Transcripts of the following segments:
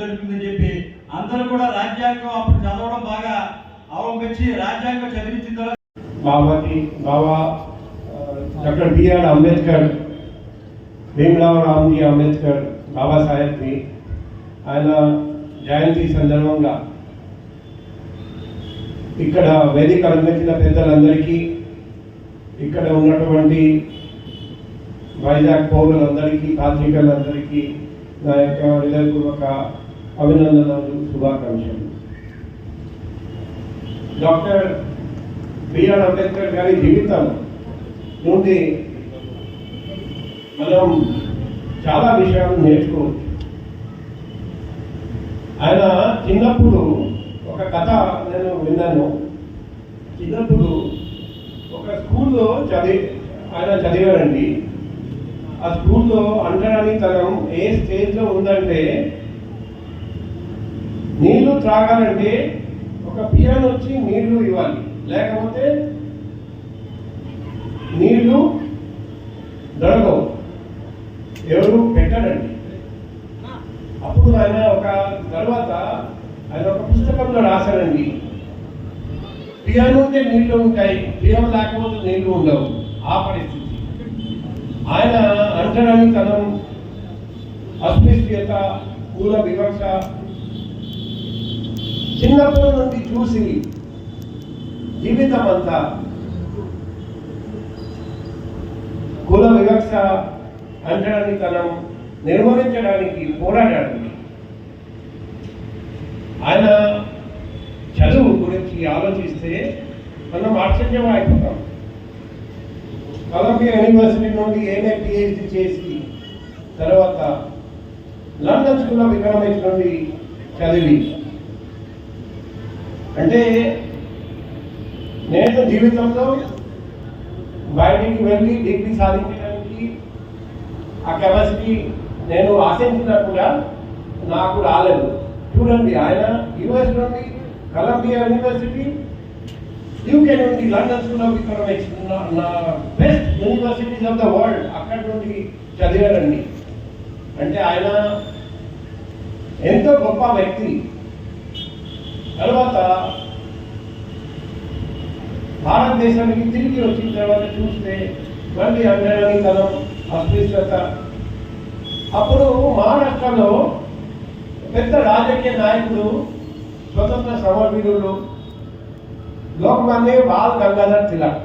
జరుగుతుందని చెప్పి అందరూ కూడా రాజ్యాంగం అప్పుడు చదవడం బాగా అవలంబించి రాజ్యాంగం చదివించిన తర్వాత బాబా డాక్టర్ బిఆర్ అంబేద్కర్, భీమ్రావ్ రామ్జీ అంబేద్కర్ బాబాసాహెబ్ని ఆయన జయంతి సందర్భంగా ఇక్కడ వేదిక అలంకరించిన పెద్దలందరికీ, ఇక్కడ ఉన్నటువంటి వైజాగ్ పౌరులందరికీ, పాత్రికలందరికీ నా యొక్క హృదయపూర్వక అభినందనలు, శుభాకాంక్షలు. డాక్టర్ బిఆర్ అంబేద్కర్ గారి జీవితం నుండి మనం చాలా విషయాలు నేర్చుకోవచ్చు. ఆయన చిన్నప్పుడు ఒక కథ నేను విన్నాను. చిన్నప్పుడు ఒక స్కూల్లో ఆయన చదివాడండి. ఆ స్కూల్లో అంటరానితనం ఏ స్టేజ్లో ఉందంటే, నీళ్లు త్రాగాలంటే ఒక పియాన్ వచ్చి నీళ్లు ఇవ్వాలి, లేకపోతే నీళ్లు దొరకవు, ఎవరు పెట్టాడండి. అప్పుడు ఆయన తర్వాత ఆయన ఒక పుస్తకంలో రాశాడండి, పియాన్ ఉంటే నీళ్లు ఉంటాయి, పియాన్ లేకపోతే నీళ్లు ఉండవు. ఆ పరిస్థితి. ఆయన అంటరానితనం, అస్పృశ్యత, కుల వివక్ష చిన్నప్పటి నుండి చూసి జీవితం అంతా కుల వివక్ష, అంటరానితనం నిర్మూలించడానికి పోరాడాడు. ఆయన చదువు గురించి ఆలోచిస్తే మనం ఆశ్చర్యం అయిపోతాం. కొలంబియా యూనివర్సిటీ నుండి ఏమే పిహెచ్డి చేసి తర్వాత లండన్ స్కూల్ ఆఫ్ ఎకనామిక్స్ నుండి చదివి, అంటే నేను జీవితంలో బయటికి వెళ్ళి డిగ్రీ సాధించడానికి ఆ కెపాసిటీ నేను ఆశించినా కూడా నాకు రాలేదు. చూడండి, ఆయన యుఎస్ నుండి కొలంబియా యూనివర్సిటీ, యూకే నుండి లండన్ స్కూల్ ఆఫ్ ఎకనామిక్స్, నా best universities of the world, అక్కడి నుండి చదివారండి. అంటే ఆయన ఎంతో గొప్ప వ్యక్తి. తర్వాత భారతదేశానికి తిరిగి వచ్చిన తర్వాత చూస్తే మళ్ళీ అంటరానితనం, అస్పృశ్యత. అప్పుడు మహారాష్ట్రలో పెద్ద రాజకీయ నాయకుడు, స్వతంత్ర సమరవీరులు లోకమాన్య బాల్ గంగాధర్ తిలక్,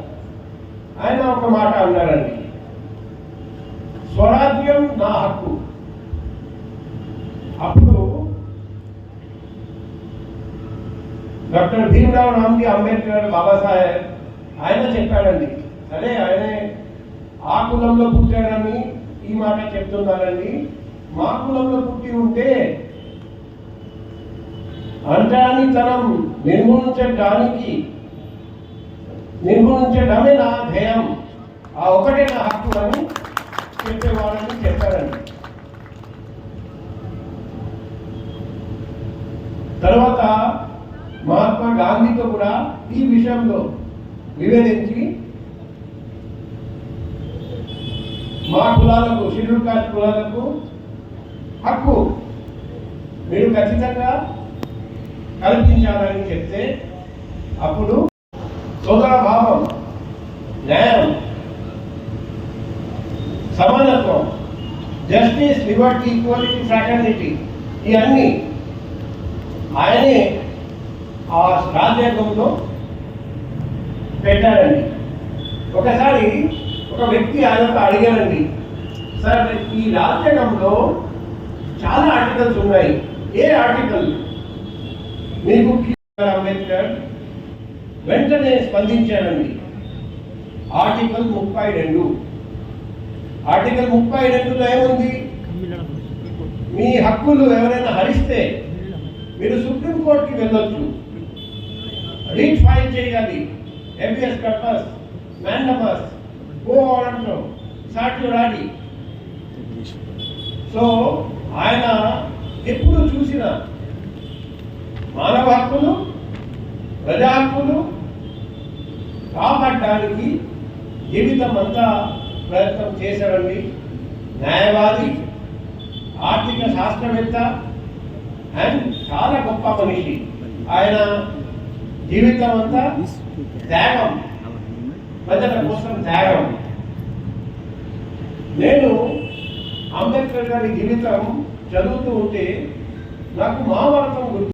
ఆయన ఒక మాట అన్నారండి, స్వరాజ్యం నా హక్కు. అప్పుడు డాక్టర్ భీమ్రావ్ రామ్జీ అంబేద్కర్ బాబాసాహెబ్ ఆయన చెప్పాడండి, సరే ఆయనే ఆ కులంలో పుట్టాడని ఈ మాట చెప్తున్నారండి, మా కులంలో పుట్టి ఉంటే అంటరానితనం నిర్మూలించడమే నా ధ్యేయం, ఆ ఒకటే నా హక్కు అని చెప్పేవాడని చెప్పారండి. తర్వాత మహాత్మా గాంధీతో కూడా ఈ విషయంలో వివేదించి, మా కులాలకు, షెడ్యూల్ కాస్ట్ కులాలకు హక్కు మీరు ఖచ్చితంగా కల్పించాలని చెప్తే, అప్పుడు సోదర భావం, న్యాయం, సమానత్వం, జస్టిస్, లిబర్టీ, ఈక్వాలిటీ, ఫ్రాటర్నిటీ ఇవన్నీ ఆయనే ఆ రాజ్యాంగంలో పెట్టారండి. ఒకసారి ఒక వ్యక్తి ఆయనతో అడిగారండి, సార్ ఈ రాజ్యాంగంలో చాలా ఆర్టికల్స్ ఉన్నాయి, ఏ ఆర్టికల్ మీకు? అంబేద్కర్ వెంటనే స్పందించారండి, ఆర్టికల్ 32. ఆర్టికల్ 32లో ఏముంది? మీ హక్కులు ఎవరైనా హరిస్తే మీరు సుప్రీంకోర్టుకి వెళ్ళొచ్చు, రీట్ ఫైల్ చేయాలి, హెబియస్ కార్పస్, మ్యాండమస్, గో అంటాం, సాటి రాడి. సో ఆయన ఎప్పుడు చూసినా మానవ హక్కులు, ప్రజా హక్కులు కాపాడడానికి జీవితం అంతా ప్రయత్నం చేశారండి. న్యాయవాది, ఆర్థిక శాస్త్రవేత్త, అండ్ చాలా గొప్ప మనిషి. ఆయన జీవితం అంతా త్యాగం, ప్రజల కోసం త్యాగం. నేను అంబేద్కర్ గారి జీవితం చదువుతూ ఉంటే నాకు మహాభారతం గుర్తు